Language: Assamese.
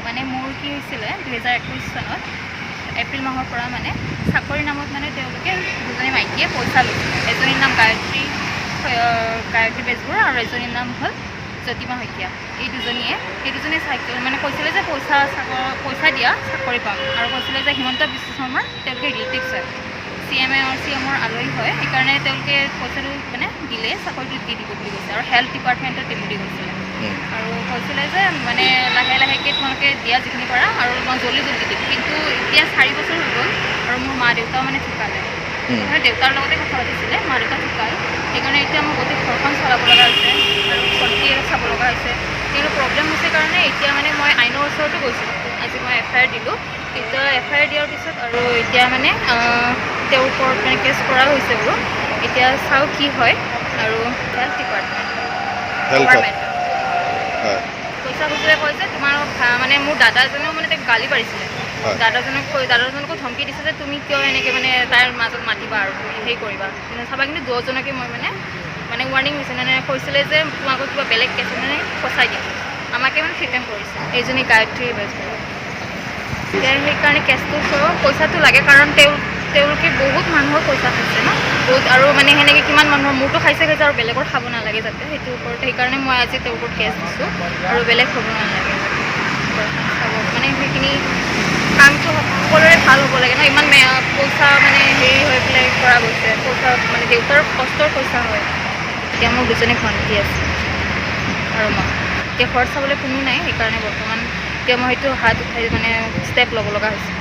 মানে মোৰ কি হৈছিলে 2021 চনত এপ্ৰিল মাহৰ পৰা মানে চাকৰি নামত মানে তেওঁলোকে দুজনী মাইকীয়ে পইচা লৈছিলে। এজনীৰ নাম গায়ত্ৰী বেজবৰুৱা আৰু এজনীৰ নাম হ'ল জ্যোতিমা শইকীয়া। এই দুজনীয়ে মানে কৈছিলে যে পইচা দিয়া চাকৰি পাম, আৰু কৈছিলে যে হিমন্ত বিশ্ব শৰ্মাৰ তেওঁলোকে ৰিলেটিভছ হয়, CMৰ আলহী হয়, সেইকাৰণে তেওঁলোকে পইচাটো মানে দিলে চাকৰিটো দি দিব বুলি কৈছে, আৰু হেল্থ ডিপাৰ্টমেণ্টত দিম বুলি কৈছিলে। আৰু কৈছিলে যে মানে লাহে লাহেকৈ তোমালোকে দিয়া যিখিনি পাৰা, আৰু মই জল্দি দিম। কিন্তু এতিয়া 4 বছৰ হৈ গ'ল আৰু মোৰ মা দেউতাও মানে ঢুকালে। মানে দেউতাৰ লগতে কথা পাতিছিলে, মা দেউতা ঢুকাল, সেইকাৰণে এতিয়া মই গোটেই ঘৰখন চলাব লগা হৈছে আৰু ভণ্টি চাব লগা হৈছে। কিন্তু প্ৰব্লেম হৈছে কাৰণে এতিয়া মানে মই আইনৰ ওচৰতো গৈছিলোঁ। আজি মই FIR দিলোঁ, কিন্তু FIR দিয়াৰ পিছত আৰু এতিয়া মানে তেওঁৰ ওপৰত মানে কেছ কৰা হৈছে বাৰু। এতিয়া চাওঁ কি হয়। আৰু হেল্থ ডিপাৰ্টমেণ্ট পইচা খুজিলে কয় যে তোমাৰ মানে মোৰ দাদাজনেও মানে তেওঁক গালি পাৰিছিলে। দাদাজনকো ধমকি দিছে যে তুমি কিয় এনেকৈ মানে তাৰ মাজত মাতিবা আৰু তুমি সেই কৰিবা। কিন্তু চাবা, কিন্তু দুজনকে মই মানে ৱাৰ্ণিং দিছে, মানে কৈছিলে যে তোমালোকক কিবা বেলেগ কেছ মানে ফচাই দিম, আমাকে মানে থ্ৰেটেন কৰিছে এইজনী গায়ত্ৰী বেজবৰুৱা। এতিয়া সেইকাৰণে কেছটো পইচাটো লাগে, কাৰণ তেওঁলোকে বহুত মানুহৰ পইচা খাইছে ন, বহুত, আৰু মানে সেনেকৈ কিমান মানুহৰ মোৰতো খাইছে আৰু বেলেগৰ খাব নালাগে যাতে, সেইটোৰ ওপৰত সেইকাৰণে মই আজি তেওঁৰ ওপৰত কেছ দিছোঁ, আৰু বেলেগ হ'ব নালাগে চাব, মানে সেইখিনি কামটো সকলোৰে ভাল হ'ব লাগে ন। ইমান পইচা মানে হেৰি হৈ পেলাই কৰা গৈছে, পইচা মানে দেউতাৰ কষ্টৰ পইচা হয়। এতিয়া মোৰ দুজনী ভণ্টি আছে আৰু মই এতিয়া ঘৰত চাবলৈ কোনো নাই, সেইকাৰণে বৰ্তমান এতিয়া মই সেইটো হাত উঠাই মানে ষ্টেপ ল'ব লগা হৈছে।